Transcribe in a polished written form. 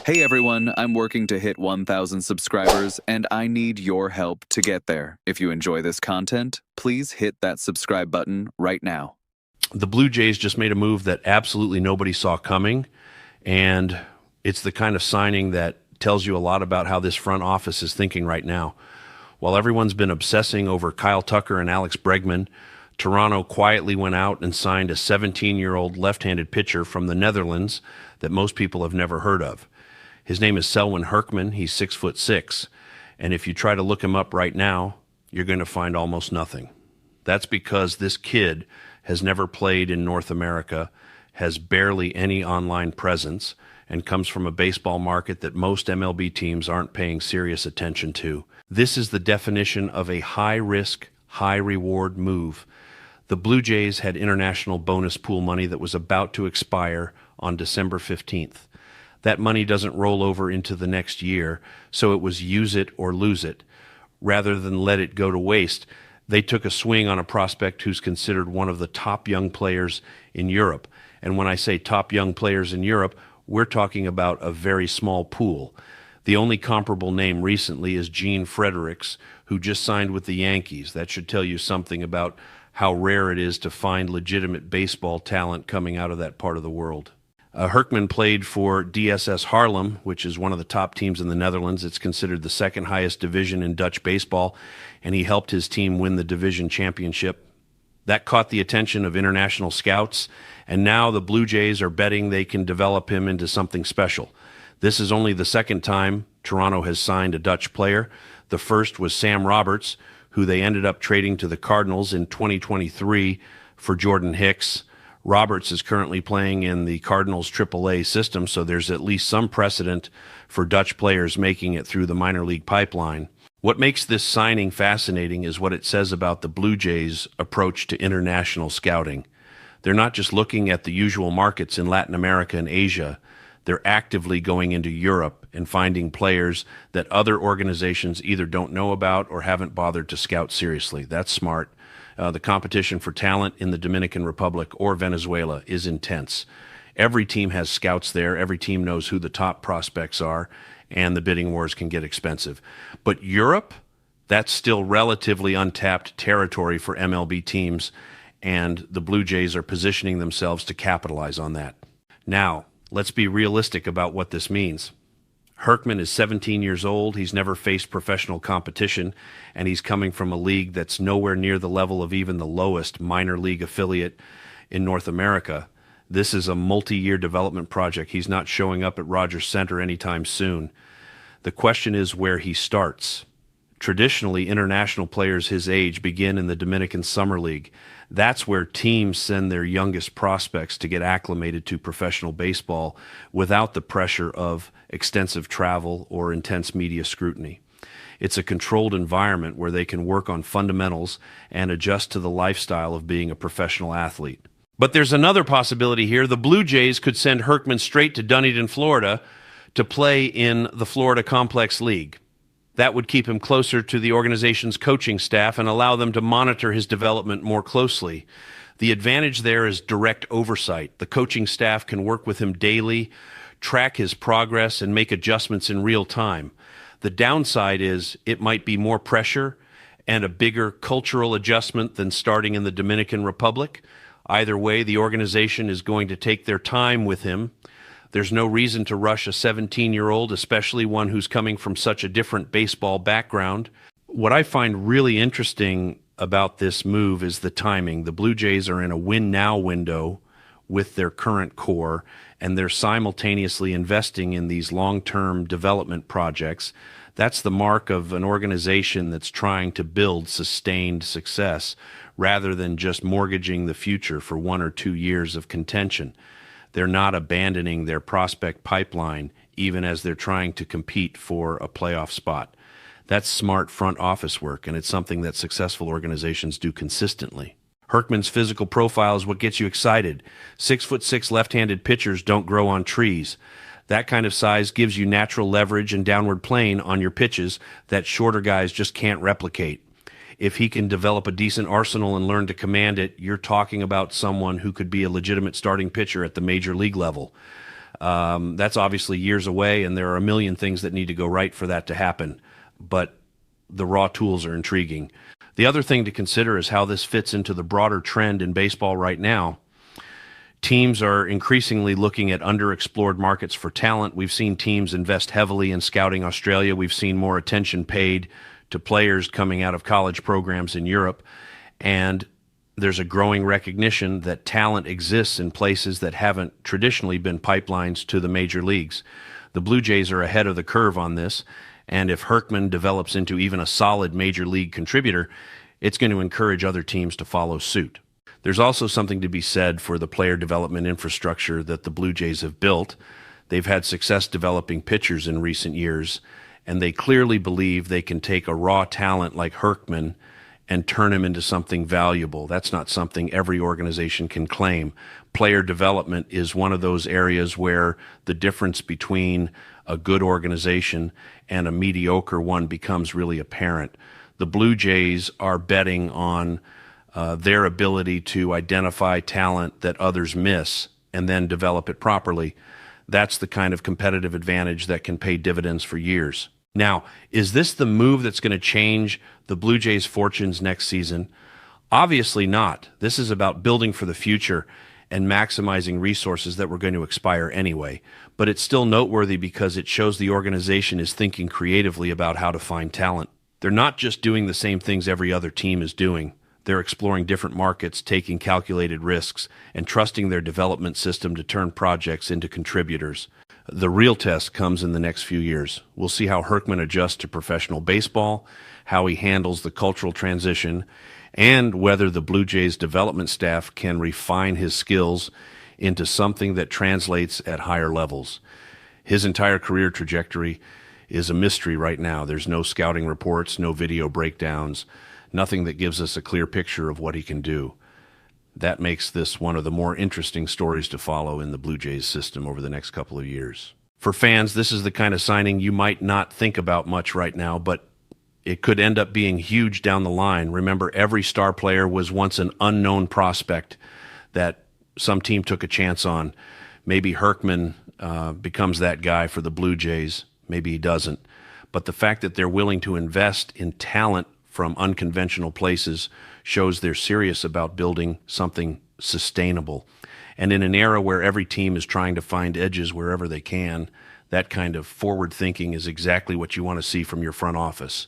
Hey everyone, I'm working to hit 1,000 subscribers and I need your help to get there. If you enjoy this content, please hit that subscribe button right now. The Blue Jays just made a move that absolutely nobody saw coming, and it's the kind of signing that tells you a lot about how this front office is thinking right now. While everyone's been obsessing over Kyle Tucker and Alex Bregman, Toronto quietly went out and signed a 17-year-old left-handed pitcher from the Netherlands that most people have never heard of. His name is Selwyn Herkman. He's 6'6", and if you try to look him up right now, you're going to find almost nothing. That's because this kid has never played in North America, has barely any online presence, and comes from a baseball market that most MLB teams aren't paying serious attention to. This is the definition of a high-risk, high-reward move. The Blue Jays had international bonus pool money that was about to expire on December 15th. That money doesn't roll over into the next year, so it was use it or lose it. Rather than let it go to waste, they took a swing on a prospect who's considered one of the top young players in Europe. And when I say top young players in Europe, we're talking about a very small pool. The only comparable name recently is Gene Fredericks, who just signed with the Yankees. That should tell you something about how rare it is to find legitimate baseball talent coming out of that part of the world. Herkman played for DSS Haarlem, which is one of the top teams in the Netherlands. It's considered the second highest division in Dutch baseball, and he helped his team win the division championship. That caught the attention of international scouts, and now the Blue Jays are betting they can develop him into something special. This is only the second time Toronto has signed a Dutch player. The first was Sam Roberts, who they ended up trading to the Cardinals in 2023 for Jordan Hicks. Roberts is currently playing in the Cardinals AAA system, so there's at least some precedent for Dutch players making it through the minor league pipeline. What makes this signing fascinating is what it says about the Blue Jays' approach to international scouting. They're not just looking at the usual markets in Latin America and Asia. They're actively going into Europe and finding players that other organizations either don't know about or haven't bothered to scout seriously. That's smart. The competition for talent in the Dominican Republic or Venezuela is intense. Every team has scouts there. Every team knows who the top prospects are, and the bidding wars can get expensive. But Europe, that's still relatively untapped territory for MLB teams, and the Blue Jays are positioning themselves to capitalize on that. Now, let's be realistic about what this means. Herkman is 17 years old. He's never faced professional competition, and he's coming from a league that's nowhere near the level of even the lowest minor league affiliate in North America. This is a multi-year development project. He's not showing up at Rogers Center anytime soon. The question is where he starts. Traditionally, international players his age begin in the Dominican Summer League. That's where teams send their youngest prospects to get acclimated to professional baseball without the pressure of extensive travel or intense media scrutiny. It's a controlled environment where they can work on fundamentals and adjust to the lifestyle of being a professional athlete. But there's another possibility here. The Blue Jays could send Herkman straight to Dunedin, Florida, to play in the Florida Complex League. That would keep him closer to the organization's coaching staff and allow them to monitor his development more closely. The advantage there is direct oversight. The coaching staff can work with him daily, track his progress, and make adjustments in real time. The downside is it might be more pressure and a bigger cultural adjustment than starting in the Dominican Republic. Either way, the organization is going to take their time with him. There's no reason to rush a 17-year-old, especially one who's coming from such a different baseball background. What I find really interesting about this move is the timing. The Blue Jays are in a win-now window with their current core, and they're simultaneously investing in these long-term development projects. That's the mark of an organization that's trying to build sustained success rather than just mortgaging the future for 1 or 2 years of contention. They're not abandoning their prospect pipeline even as they're trying to compete for a playoff spot. That's smart front office work, and it's something that successful organizations do consistently. Herkman's physical profile is what gets you excited. 6'6" left-handed pitchers don't grow on trees. That kind of size gives you natural leverage and downward plane on your pitches that shorter guys just can't replicate. If he can develop a decent arsenal and learn to command it, you're talking about someone who could be a legitimate starting pitcher at the major league level. That's obviously years away, and there are a million things that need to go right for that to happen. But the raw tools are intriguing. The other thing to consider is how this fits into the broader trend in baseball right now. Teams are increasingly looking at underexplored markets for talent. We've seen teams invest heavily in scouting Australia. We've seen more attention paid to players coming out of college programs in Europe. And there's a growing recognition that talent exists in places that haven't traditionally been pipelines to the major leagues. The Blue Jays are ahead of the curve on this, and if Herkman develops into even a solid major league contributor, it's going to encourage other teams to follow suit. There's also something to be said for the player development infrastructure that the Blue Jays have built. They've had success developing pitchers in recent years, and they clearly believe they can take a raw talent like Herkman and turn him into something valuable. That's not something every organization can claim. Player development is one of those areas where the difference between a good organization and a mediocre one becomes really apparent. The Blue Jays are betting on their ability to identify talent that others miss and then develop it properly. That's the kind of competitive advantage that can pay dividends for years. Now, is this the move that's going to change the Blue Jays' fortunes next season? Obviously not. This is about building for the future and maximizing resources that were going to expire anyway. But it's still noteworthy because it shows the organization is thinking creatively about how to find talent. They're not just doing the same things every other team is doing. They're exploring different markets, taking calculated risks, and trusting their development system to turn projects into contributors. The real test comes in the next few years. We'll see how Herkman adjusts to professional baseball, how he handles the cultural transition, and whether the Blue Jays development staff can refine his skills into something that translates at higher levels. His entire career trajectory is a mystery right now. There's no scouting reports, no video breakdowns, nothing that gives us a clear picture of what he can do. That makes this one of the more interesting stories to follow in the Blue Jays system over the next couple of years. For fans, this is the kind of signing you might not think about much right now, but it could end up being huge down the line. Remember, every star player was once an unknown prospect that some team took a chance on. Maybe Herkman becomes that guy for the Blue Jays. Maybe he doesn't. But the fact that they're willing to invest in talent from unconventional places shows they're serious about building something sustainable. And in an era where every team is trying to find edges wherever they can, that kind of forward thinking is exactly what you want to see from your front office.